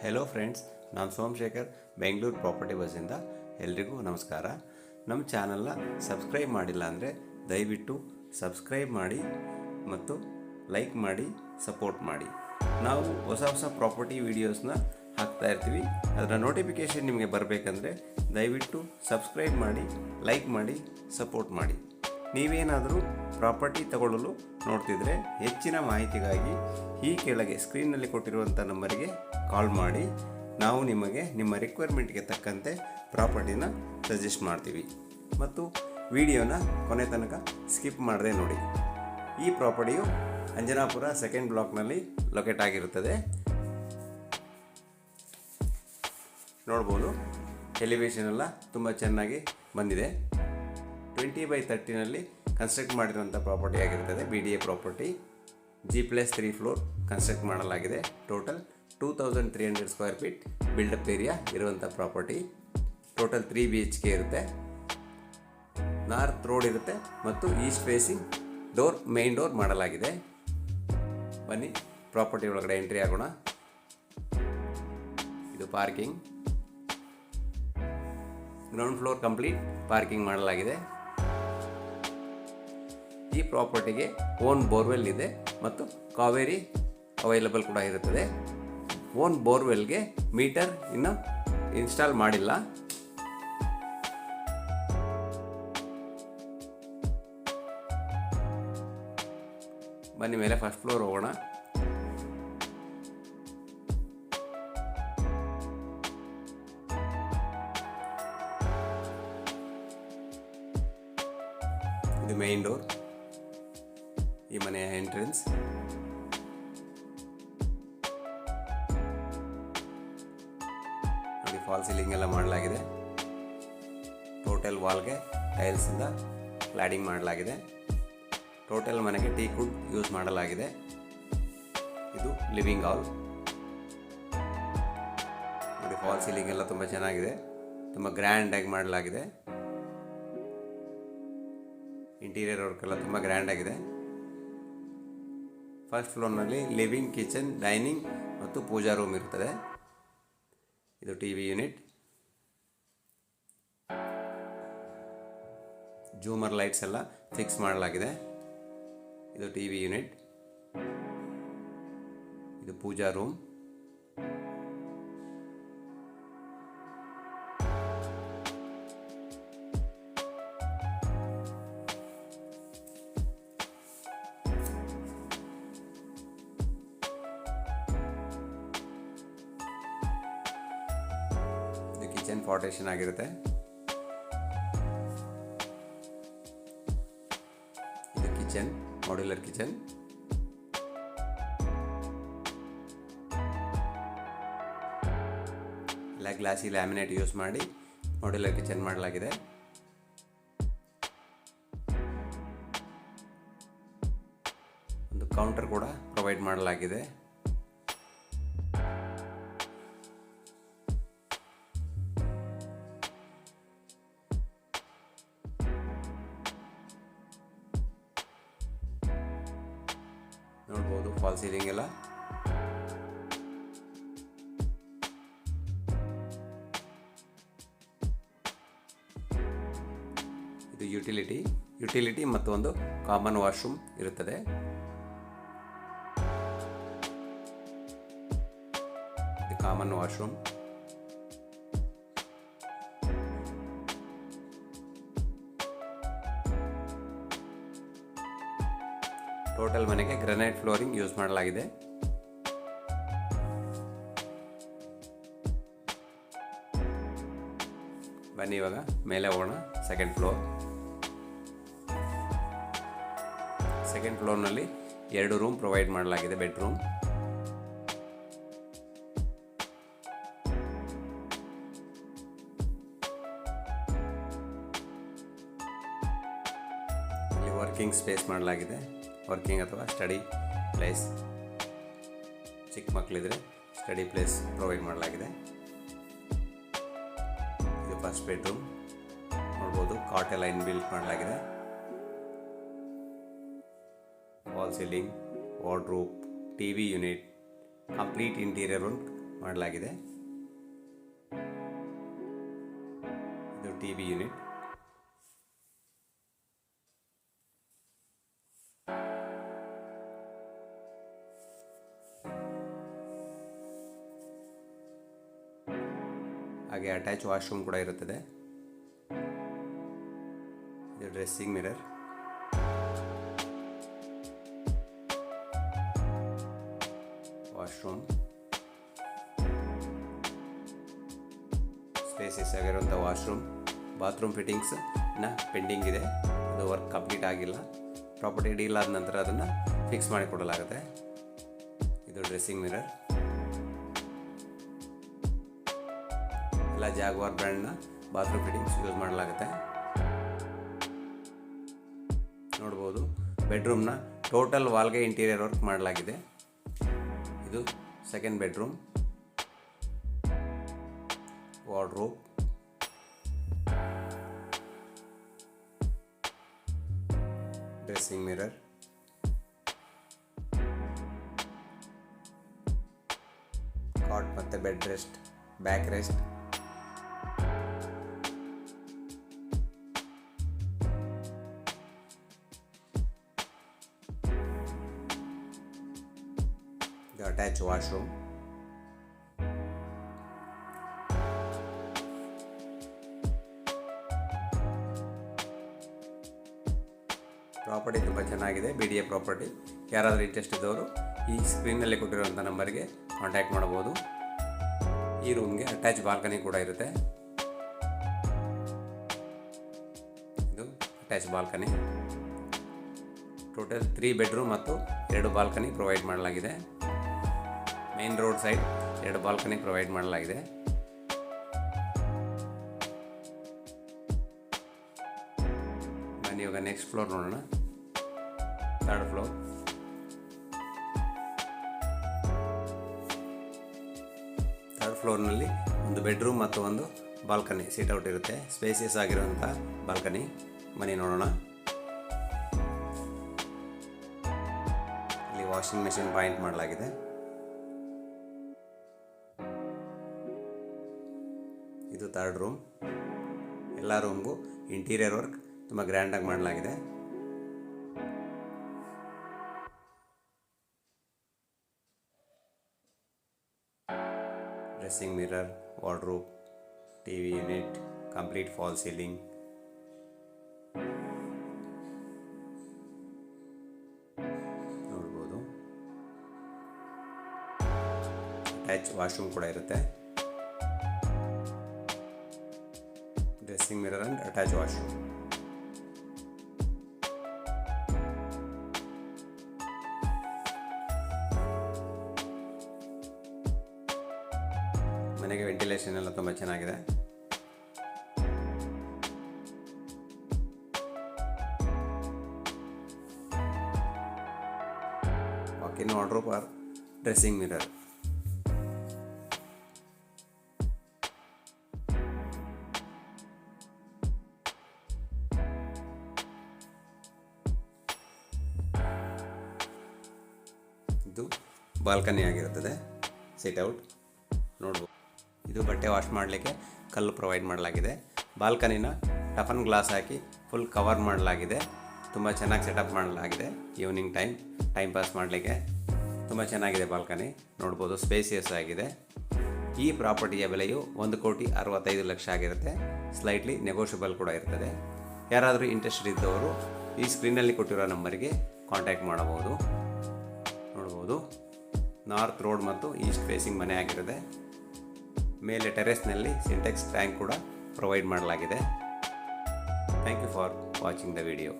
Hello friends, ನಾನು Somashekar Bengaluru property ಬಸ್ಸಿಂದ. ಎಲ್ರಿಗೂ ನಮಸ್ಕಾರ. ನಮ್ಮ ಚಾನಲ್ನ ಸಬ್ಸ್ಕ್ರೈಬ್ ಮಾಡಿಲ್ಲ ಅಂದರೆ ದಯವಿಟ್ಟು ಸಬ್ಸ್ಕ್ರೈಬ್ ಮಾಡಿ ಮತ್ತು ಲೈಕ್ ಮಾಡಿ ಸಪೋರ್ಟ್ ಮಾಡಿ. ನಾವು ಹೊಸ ಹೊಸ ಪ್ರಾಪರ್ಟಿ ವೀಡಿಯೋಸ್ನ ಹಾಕ್ತಾ ಇರ್ತೀವಿ. ಅದರ ನೋಟಿಫಿಕೇಷನ್ ನಿಮಗೆ ಬರಬೇಕಂದ್ರೆ ದಯವಿಟ್ಟು ಸಬ್ಸ್ಕ್ರೈಬ್ ಮಾಡಿ, ಲೈಕ್ ಮಾಡಿ, ಸಪೋರ್ಟ್ ಮಾಡಿ. ನೀವೇನಾದರೂ ಪ್ರಾಪರ್ಟಿ ತಗೊಳ್ಳಲು ನೋಡ್ತಿದ್ರೆ ಹೆಚ್ಚಿನ ಮಾಹಿತಿಗಾಗಿ ಈ ಕೆಳಗೆ ಸ್ಕ್ರೀನ್ನಲ್ಲಿ ಕೊಟ್ಟಿರುವಂಥ ನಂಬರಿಗೆ ಕಾಲ್ ಮಾಡಿ. ನಾವು ನಿಮಗೆ ನಿಮ್ಮ ರಿಕ್ವೈರ್ಮೆಂಟ್ಗೆ ತಕ್ಕಂತೆ ಪ್ರಾಪರ್ಟಿನ ಸಜೆಸ್ಟ್ ಮಾಡ್ತೀವಿ ಮತ್ತು ವಿಡಿಯೋನ ಕೊನೆ ತನಕ ಸ್ಕಿಪ್ ಮಾಡದೆ ನೋಡಿ. ಈ ಪ್ರಾಪರ್ಟಿಯು ಅಂಜನಾಪುರ ಸೆಕೆಂಡ್ ಬ್ಲಾಕ್ನಲ್ಲಿ ಲೊಕೇಟ್ ಆಗಿರುತ್ತದೆ. ನೋಡ್ಬೋದು, ಎಲಿವೇಶನ್ ಎಲ್ಲ ತುಂಬ ಚೆನ್ನಾಗಿ ಬಂದಿದೆ. 20/30ನಲ್ಲಿ ಕನ್ಸ್ಟ್ರಕ್ಟ್ ಮಾಡಿರುವಂಥ ಪ್ರಾಪರ್ಟಿ ಆಗಿರ್ತದೆ. BDA property G+3 floor construct ಮಾಡಲಾಗಿದೆ. Total 2300 square feet built up area ಇರುವಂಥ ಪ್ರಾಪರ್ಟಿ. ಟೋಟಲ್ 3 BHK ಇರುತ್ತೆ. ನಾರ್ತ್ ರೋಡ್ ಇರುತ್ತೆ ಮತ್ತು ಈಸ್ಟ್ ಫೇಸಿಂಗ್ ಮೇನ್ ಡೋರ್ ಮಾಡಲಾಗಿದೆ. ಬನ್ನಿ ಪ್ರಾಪರ್ಟಿ ಒಳಗಡೆ ಎಂಟ್ರಿ ಆಗೋಣ. ಇದು parking, ground floor complete parking ಮಾಡಲಾಗಿದೆ. ಈ ಪ್ರಾಪರ್ಟಿಗೆ ಓನ್ ಬೋರ್ವೆಲ್ ಇದೆ ಮತ್ತು ಕಾವೇರಿ ಅವೈಲಬಲ್ ಕೂಡ ಇರುತ್ತದೆ. ಓನ್ ಬೋರ್ವೆಲ್ಗೆ ಮೀಟರ್ ಇನ್ನು ಇನ್ಸ್ಟಾಲ್ ಮಾಡಿಲ್ಲ. ಬನ್ನಿ ಮೇಲೆ ಫಸ್ಟ್ ಫ್ಲೋರ್ ಹೋಗೋಣ. ಇದು ಮೇನ್ ಡೋರ್, ಈ ಮನೆಯ ಎಂಟ್ರೆನ್ಸ್. ನೋಡಿ, ಫಾಲ್ ಸೀಲಿಂಗ್ ಎಲ್ಲ ಮಾಡಲಾಗಿದೆ. ಟೋಟಲ್ ವಾಲ್ಗೆ ಟೈಲ್ಸಿಂದ ಕ್ಲಾಡಿಂಗ್ ಮಾಡಲಾಗಿದೆ. ಟೋಟಲ್ ಮನೆಗೆ ಟೀಕ್ ವುಡ್ ಯೂಸ್ ಮಾಡಲಾಗಿದೆ. ಇದು ಲಿವಿಂಗ್ ಹಾಲ್. ನೋಡಿ, ಫಾಲ್ ಸೀಲಿಂಗ್ ಎಲ್ಲ ತುಂಬ ಚೆನ್ನಾಗಿದೆ, ತುಂಬ ಗ್ರ್ಯಾಂಡಾಗಿ ಮಾಡಲಾಗಿದೆ. ಇಂಟೀರಿಯರ್ ವರ್ಕ್ ಎಲ್ಲ ತುಂಬ ಗ್ರ್ಯಾಂಡ್ ಆಗಿದೆ. ಫಸ್ಟ್ ಫ್ಲೋರ್ನಲ್ಲಿ ಲಿವಿಂಗ್, ಕಿಚನ್, ಡೈನಿಂಗ್ ಮತ್ತು ಪೂಜಾ ರೂಮ್ ಇರ್ತದೆ. ಇದು TV ಯೂನಿಟ್. ಜೂಮರ್ ಲೈಟ್ಸ್ ಎಲ್ಲ ಫಿಕ್ಸ್ ಮಾಡಲಾಗಿದೆ. ಇದು TV ಯೂನಿಟ್. ಇದು ಪೂಜಾ ರೂಮ್. ಕಿಚನ್ ಪಾರ್ಟಿಷನ್ ಆಗಿರುತ್ತೆ. ಇದು ಕಿಚನ್, ಮಾಡ್ಯುಲರ್ ಕಿಚನ್. ಎಲ್ಲ ಗ್ಲಾಸಿ ಲ್ಯಾಮಿನೇಟ್ ಯೂಸ್ ಮಾಡಿ ಮಾಡ್ಯುಲರ್ ಕಿಚನ್ ಮಾಡಲಾಗಿದೆ. ಒಂದು ಕೌಂಟರ್ ಕೂಡ ಪ್ರೊವೈಡ್ ಮಾಡಲಾಗಿದೆ. ನೋಡ್ಬೋದು ಫಾಲ್ ಸೀಲಿಂಗ್ ಎಲ್ಲ. ಇದು ಯುಟಿಲಿಟಿ ಮತ್ತು ಒಂದು ಕಾಮನ್ ವಾಶ್ರೂಮ್ ಇರುತ್ತದೆ. ಇದು ಕಾಮನ್ ವಾಶ್ರೂಮ್. ಟೋಟಲ್ ಮನೆಗೆ ಗ್ರಾನೈಟ್ ಫ್ಲೋರಿಂಗ್ ಯೂಸ್ ಮಾಡಲಾಗಿದೆ. ಬನ್ನಿ ಇವಾಗ ಮೇಲೆ ಹೋಗೋಣ. ಸೆಕೆಂಡ್ ಫ್ಲೋರ್ನಲ್ಲಿ 2 ರೂಮ್ ಪ್ರೊವೈಡ್ ಮಾಡಲಾಗಿದೆ. ಬೆಡ್ರೂಮ್. ಇಲ್ಲಿ ವರ್ಕಿಂಗ್ ಸ್ಪೇಸ್ ಮಾಡಲಾಗಿದೆ. ವರ್ಕಿಂಗ್ ಅಥವಾ ಸ್ಟಡಿ ಪ್ಲೇಸ್, ಚಿಕ್ಕ ಮಕ್ಕಳಿದ್ರೆ ಸ್ಟಡಿ ಪ್ಲೇಸ್ ಪ್ರೊವೈಡ್ ಮಾಡಲಾಗಿದೆ. ಇದು ಫಸ್ಟ್ ಬೆಡ್ರೂಮ್. ನೋಡ್ಬೋದು, ಕಾಟ್ ಎಲ್ಲ ಇನ್ಬಿಲ್ಟ್ ಮಾಡಲಾಗಿದೆ. False ceiling, wardrobe, TV unit, complete interior ಮಾಡಲಾಗಿದೆ. ಇದು ಟಿವಿ ಯೂನಿಟ್. ಹಾಗೆ ಅಟ್ಯಾಚ್ ವಾಶ್ರೂಮ್ ಕೂಡ ಇರುತ್ತದೆ. ಇದು ಡ್ರೆಸ್ಸಿಂಗ್ ಮಿರರ್. ವಾಶ್ರೂಮ್ ಸ್ಪೇಸಿಯಸ್ ಆಗಿರುವಂಥ ವಾಶ್ರೂಮ್. ಬಾತ್ರೂಮ್ ಫಿಟ್ಟಿಂಗ್ಸ್ ಪೆಂಡಿಂಗ್ ಇದೆ, ಅದು ವರ್ಕ್ ಕಂಪ್ಲೀಟ್ ಆಗಿಲ್ಲ. ಪ್ರಾಪರ್ಟಿ ಡೀಲ್ ಆದ ನಂತರ ಅದನ್ನು ಫಿಕ್ಸ್ ಮಾಡಿಕೊಡಲಾಗುತ್ತೆ. ಇದು ಡ್ರೆಸ್ಸಿಂಗ್ ಮಿರರ್. ಎಲ್ಲ ಜಾಗ್ವಾರ್ ಬ್ರ್ಯಾಂಡ್ನ ಬಾತ್ರೂಮ್ ಫಿಟ್ಟಿಂಗ್ಸ್ ಯೂಸ್ ಮಾಡಲಾಗುತ್ತೆ. ನೋಡ್ಬೋದು, ಬೆಡ್ರೂಮ್ನ ಟೋಟಲ್ ವಾಲ್ಗೆ ಇಂಟೀರಿಯರ್ ವರ್ಕ್ ಮಾಡಲಾಗಿದೆ. ಇದು second bedroom. Wardrobe, dressing mirror, cot ಮತ್ತು bed rest, back rest, the attached washroom, property ತುಂಬ ಚೆನ್ನಾಗಿದೆ. BDA property. ಯಾರಾದರೂ ಇಂಟ್ರೆಸ್ಟ್ ಇದ್ದವರು ಈ ಸ್ಕ್ರೀನಲ್ಲಿ ಕೊಟ್ಟಿರುವಂಥ ನಂಬರ್ಗೆ ಕಾಂಟ್ಯಾಕ್ಟ್ ಮಾಡಬಹುದು. ಈ ರೂಮ್ಗೆ ಅಟ್ಯಾಚ್ ಬಾಲ್ಕನಿ ಕೂಡ ಇರುತ್ತೆ. ಇದು ಅಟ್ಯಾಚ್ ಬಾಲ್ಕನಿ. ಟೋಟಲ್ 3 ಬೆಡ್ರೂಮ್ ಮತ್ತು 2 ಬಾಲ್ಕನಿ ಪ್ರೊವೈಡ್ ಮಾಡಲಾಗಿದೆ. Main road side 2 balcony provide ಮಾಡಲಾಗಿದೆ. ನಾನು ಇವಾಗ ನೆಕ್ಸ್ಟ್ ಫ್ಲೋರ್ ನೋಡೋಣ. Third floor. ಥರ್ಡ್ ಫ್ಲೋರ್ನಲ್ಲಿ ಒಂದು ಬೆಡ್ರೂಮ್ ಮತ್ತು ಒಂದು ಬಾಲ್ಕನಿ ಸಿಟ್ಔಟ್ ಇರುತ್ತೆ. ಸ್ಪೇಸಿಯಸ್ ಆಗಿರುವಂಥ ಬಾಲ್ಕನಿ. ಮನೆ ನೋಡೋಣ. ಇಲ್ಲಿ ವಾಷಿಂಗ್ ಮೆಷಿನ್ ಪಾಯಿಂಟ್ ಮಾಡಲಾಗಿದೆ. ಇದು ಥರ್ಡ್ ರೂಮ್. ಎಲ್ಲ ರೂಮ್ಗೂ ಇಂಟೀರಿಯರ್ ವರ್ಕ್ ತುಂಬ ಗ್ರ್ಯಾಂಡಾಗಿ ಮಾಡಲಾಗಿದೆ. Dressing mirror, wardrobe, TV unit, complete fall ceiling. ನೋಡ್ಬೋದು, ಅಟ್ಯಾಚ್ ವಾಶ್ರೂಮ್ ಕೂಡ ಇರುತ್ತೆ. Dressing mirror and attach washroom. ಮನೆಗೆ ವೆಂಟಿಲೇಷನ್ ಎಲ್ಲ ತುಂಬ ಚೆನ್ನಾಗಿದೆ. Walk in wardrobe or dressing mirror. ಇದು ಬಾಲ್ಕನಿ ಆಗಿರುತ್ತದೆ. ಸಿಟ್ಔಟ್ ನೋಡ್ಬೋದು. ಇದು ಬಟ್ಟೆ ವಾಶ್ ಮಾಡಲಿಕ್ಕೆ ಕಲ್ಲು ಪ್ರೊವೈಡ್ ಮಾಡಲಾಗಿದೆ. ಬಾಲ್ಕನಿನ ಟಫನ್ ಗ್ಲಾಸ್ ಹಾಕಿ ಫುಲ್ ಕವರ್ ಮಾಡಲಾಗಿದೆ. ತುಂಬ ಚೆನ್ನಾಗಿ ಸೆಟಪ್ ಮಾಡಲಾಗಿದೆ. ಈವ್ನಿಂಗ್ ಟೈಮ್ ಪಾಸ್ ಮಾಡಲಿಕ್ಕೆ ತುಂಬ ಚೆನ್ನಾಗಿದೆ ಬಾಲ್ಕನಿ. ನೋಡ್ಬೋದು, ಸ್ಪೇಸಿಯಸ್ ಆಗಿದೆ. ಈ ಪ್ರಾಪರ್ಟಿಯ ಬೆಲೆಯು 1,65,00,000 ಆಗಿರುತ್ತೆ. ಸ್ಲೈಟ್ಲಿ ನೆಗೋಷಿಯಬಲ್ ಕೂಡ ಇರ್ತದೆ. ಯಾರಾದರೂ ಇಂಟ್ರೆಸ್ಟ್ ಇದ್ದವರು ಈ ಸ್ಕ್ರೀನಲ್ಲಿ ಕೊಟ್ಟಿರೋ ನಂಬರಿಗೆ ಕಾಂಟ್ಯಾಕ್ಟ್ ಮಾಡಬಹುದು. ನೋಡ್ಬೋದು, ನಾರ್ತ್ ರೋಡ್ ಮತ್ತು ಈಸ್ಟ್ ಫೇಸಿಂಗ್ ಮನೆ ಆಗಿರುತ್ತೆ. ಮೇಲೆ ಟೆರೆಸ್ನಲ್ಲಿ ಸಿಂಟೆಕ್ಸ್ ಟ್ಯಾಂಕ್ ಕೂಡ ಪ್ರೊವೈಡ್ ಮಾಡಲಾಗಿದೆ. Thank you for watching the video.